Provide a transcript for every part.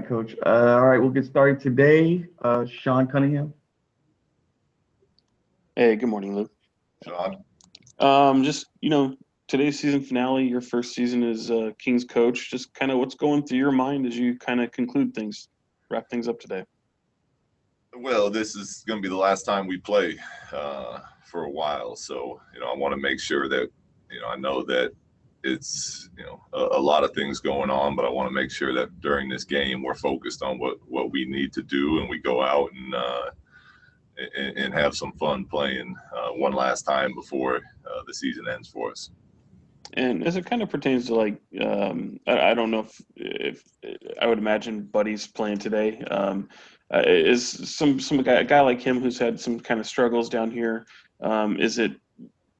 right, Coach. All right, we'll get started today. Sean Cunningham. Hey, good morning, Luke. Sean? Just today's season finale, your first season as Kings coach. Just kind of what's going through your mind as you kind of conclude things, wrap things up today. Well, this is going to be the last time we play for a while, so I want to make sure that I know that it's a lot of things going on, but I want to make sure that during this game we're focused on what we need to do, and we go out and have some fun playing one last time before the season ends for us. And as it kind of pertains to I don't know if I would imagine Buddy's playing today. Is a guy like him who's had some kind of struggles down here? Is it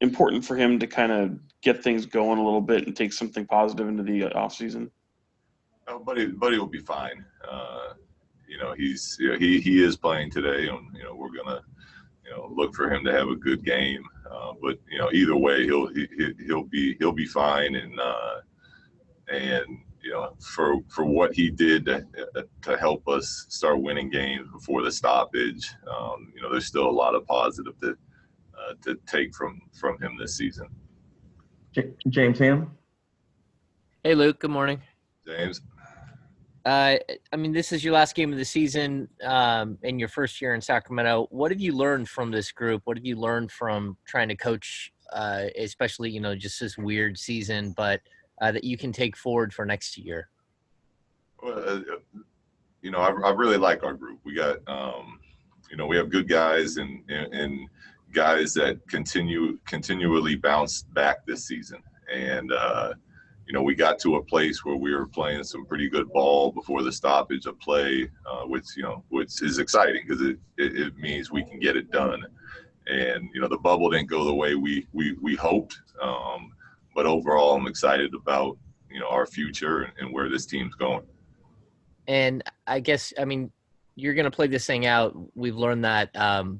important for him to kind of get things going a little bit and take something positive into the off season? Oh, Buddy will be fine. He is playing today, and we're gonna look for him to have a good game. But either way, he'll be fine, and for what he did to help us start winning games before the stoppage, there's still a lot of positive to take from him this season. James Ham. Hey, Luke. Good morning. James. This is your last game of the season in your first year in Sacramento. What have you learned from this group? What have you learned from trying to coach, especially, just this weird season, but that you can take forward for next year? Well, I really like our group. We got, we have good guys and guys that continually bounce back this season. And, we got to a place where we were playing some pretty good ball before the stoppage of play, which is exciting because it means we can get it done. And, the bubble didn't go the way we hoped. But overall, I'm excited about, our future and where this team's going. And I guess, you're going to play this thing out. We've learned that.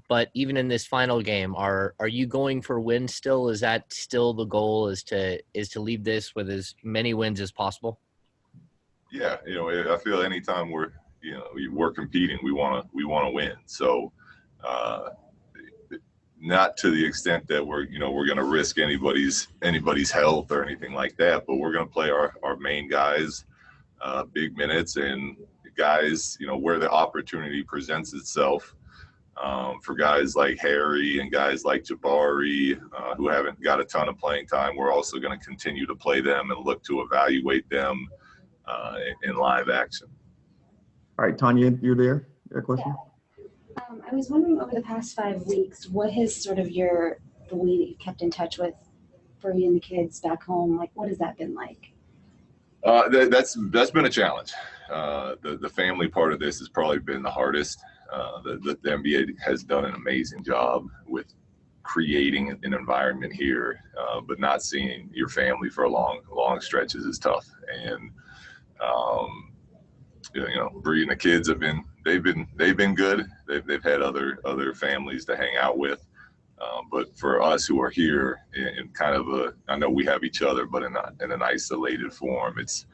But even in this final game, are you going for wins still? Is that still the goal, is to leave this with as many wins as possible? Yeah. I feel anytime we're competing, we want to win. So, not to the extent that we're going to risk anybody's health or anything like that, but we're going to play our main guys big minutes, and guys, where the opportunity presents itself, for guys like Harry and guys like Jabari, who haven't got a ton of playing time, we're also going to continue to play them and look to evaluate them in live action. All right, Tanya, you're there. Your question? I was wondering, over the past 5 weeks, what has sort of the way that you've kept in touch with for you and the kids back home, what has that been like? That's been a challenge. The family part of this has probably been the hardest. The NBA has done an amazing job with creating an environment here, but not seeing your family for long stretches is tough. And Bree and the kids they've been good. They've had other families to hang out with. But for us who are here in kind of I know we have each other, but in an isolated form, it's,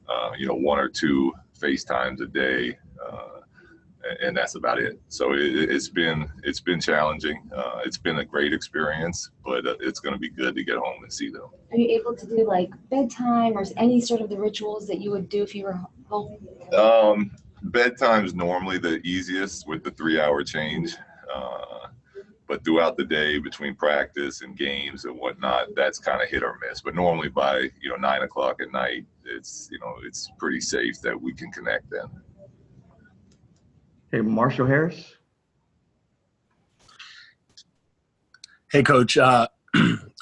1 or 2 FaceTimes a day, and that's about it. So it's been challenging. It's been a great experience, but it's going to be good to get home and see them. Are you able to do bedtime or any sort of the rituals that you would do if you were home? Bedtime's normally the easiest with the 3-hour change. But throughout the day, between practice and games and whatnot, that's kind of hit or miss. But normally by 9 o'clock at night, it's pretty safe that we can connect then. Hey, Marshall Harris. Hey, Coach.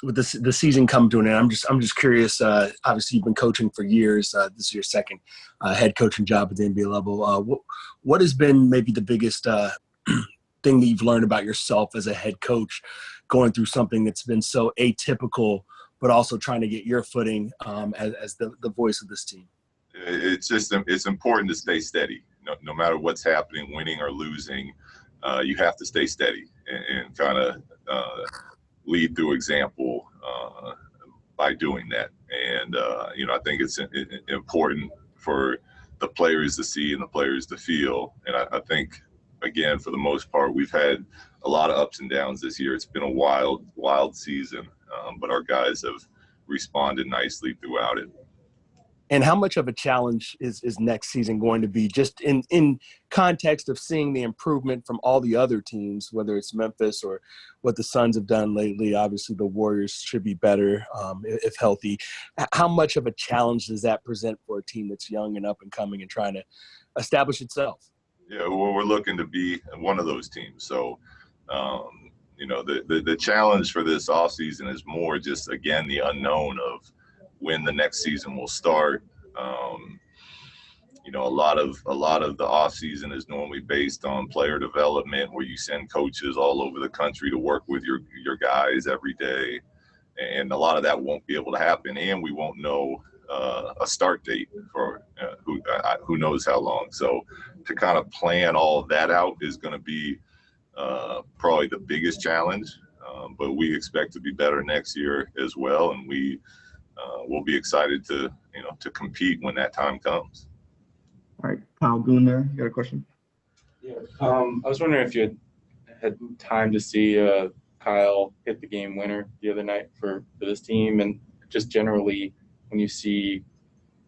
With the season come to an end, I'm just curious. Obviously, you've been coaching for years. This is your second head coaching job at the NBA level. What has been maybe the biggest thing that you've learned about yourself as a head coach, going through something that's been so atypical, but also trying to get your footing as the voice of this team? It's important to stay steady. No matter what's happening, winning or losing, you have to stay steady and kind of lead through example by doing that. And I think it's important for the players to see and the players to feel. And I think, again, for the most part, we've had a lot of ups and downs this year. It's been a wild season, but our guys have responded nicely throughout it. And how much of a challenge is next season going to be, just in context of seeing the improvement from all the other teams, whether it's Memphis or what the Suns have done lately? Obviously, the Warriors should be better if healthy. How much of a challenge does that present for a team that's young and up and coming and trying to establish itself? Yeah, well, we're looking to be one of those teams. So, the challenge for this offseason is more just, again, the unknown of when the next season will start. A lot of the off season is normally based on player development, where you send coaches all over the country to work with your guys every day, and a lot of that won't be able to happen, and we won't know a start date for who knows how long. So to kind of plan all of that out is going to be probably the biggest challenge, but we expect to be better next year as well, and we'll be excited to compete when that time comes. All right, Kyle Goon there. You got a question? Yeah. I was wondering if you had time to see Kyle hit the game winner the other night for this team, and just generally when you see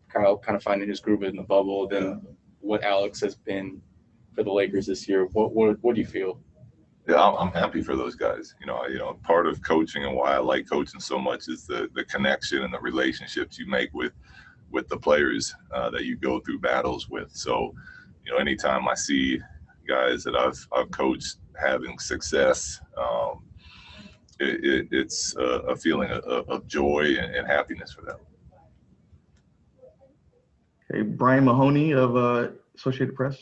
Kyle kind of finding his groove in the bubble, then what Alex has been for the Lakers this year. What do you feel? Yeah, I'm happy for those guys. Part of coaching and why I like coaching so much is the connection and the relationships you make with the players that you go through battles with. So, anytime I see guys that I've coached having success, it's a feeling of joy and happiness for them. Okay, Brian Mahoney of Associated Press.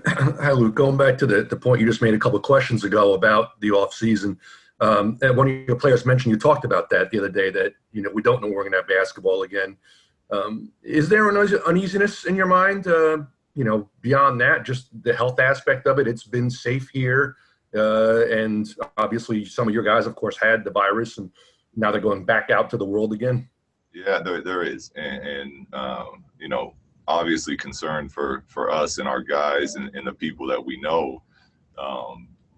Hi, Luke. Going back to the point you just made a couple of questions ago about the offseason, and one of your players mentioned, you talked about that the other day, that we don't know when we're going to have basketball again. Is there an uneasiness in your mind, beyond that, just the health aspect of it? It's been safe here, and obviously some of your guys, of course, had the virus, and now they're going back out to the world again. Yeah, there is, and obviously concerned for us and our guys and the people that we know.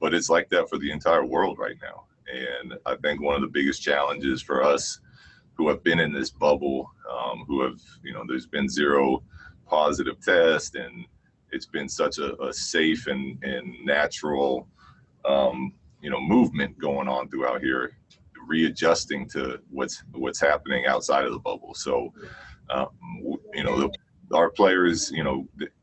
But it's like that for the entire world right now. And I think one of the biggest challenges for us who have been in this bubble, who have, there's been 0 positive tests, and it's been such a safe and natural, movement going on throughout here, readjusting to what's happening outside of the bubble. So, our players,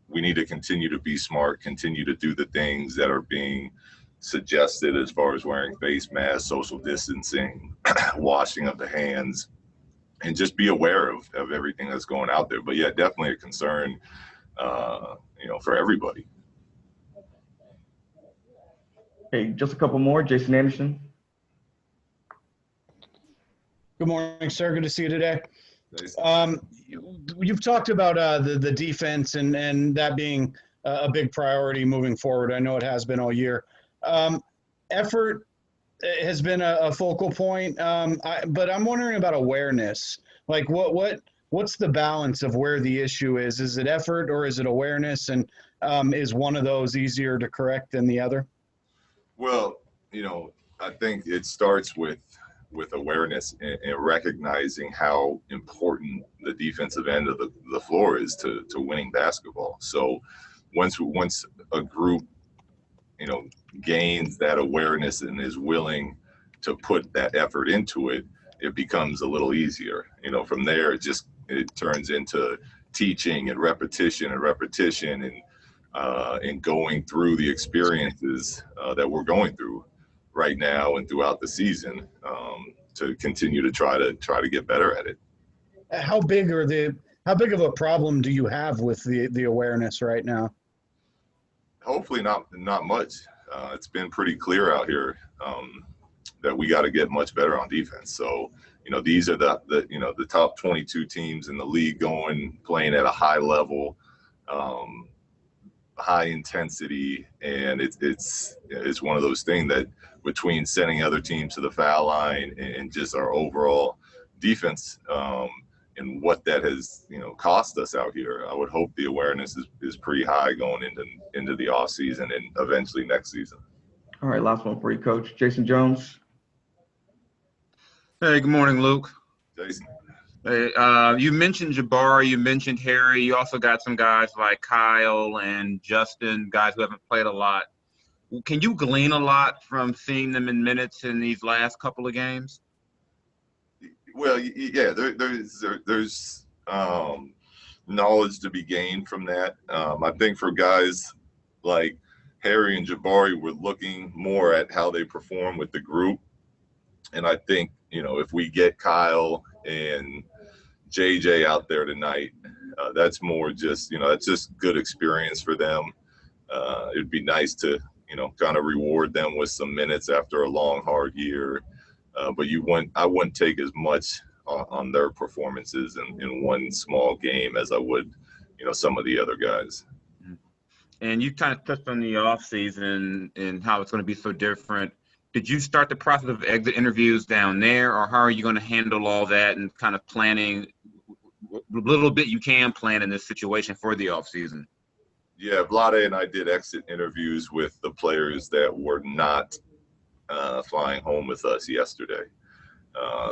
we need to continue to be smart, continue to do the things that are being suggested as far as wearing face masks, social distancing, washing of the hands, and just be aware of everything that's going out there. But yeah, definitely a concern, for everybody. Okay, just a couple more. Jason Anderson. Good morning, sir. Good to see you today. Nice. You've talked about the defense and that being a big priority moving forward. I know it has been all year. Effort has been a focal point, but I'm wondering about awareness. Like, what's the balance of where the issue is? Is it effort or is it awareness? And is one of those easier to correct than the other? Well, I think it starts with awareness and recognizing how important the defensive end of the floor is to winning basketball. So once a group, gains that awareness and is willing to put that effort into it, it becomes a little easier. From there, it turns into teaching and repetition and going through the experiences that we're going through right now and throughout the season, to continue to try to get better at it. How big of a problem do you have with the awareness right now? Hopefully not much. It's been pretty clear out here that we got to get much better on defense. So, these are the top 22 teams in the league playing at a high level, high intensity, and it's one of those things that between sending other teams to the foul line and just our overall defense, what that has, cost us out here. I would hope the awareness is pretty high going into the off season and eventually next season. All right, last one for you, Coach. Jason Jones. Hey, good morning, Luke. Jason. Hey, you mentioned Jabari, you mentioned Harry. You also got some guys like Kyle and Justin, guys who haven't played a lot. Can you glean a lot from seeing them in minutes in these last couple of games? Well, yeah, there's knowledge to be gained from that. I think for guys like Harry and Jabari, we're looking more at how they perform with the group. And I think, if we get Kyle and JJ out there tonight, that's more just, that's just good experience for them. It'd be nice to, kind of reward them with some minutes after a long, hard year. But I wouldn't take as much on their performances in one small game as I would, some of the other guys. And you kind of touched on the offseason and how it's going to be so different. Did you start the process of exit interviews down there, or how are you going to handle all that and kind of planning a little bit you can plan in this situation for the offseason? Yeah, Vlade and I did exit interviews with the players that were not flying home with us yesterday.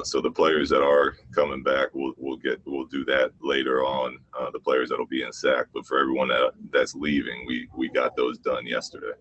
So the players that are coming back, we'll do that later on. The players that'll be in SAC, but for everyone that's leaving, we got those done yesterday.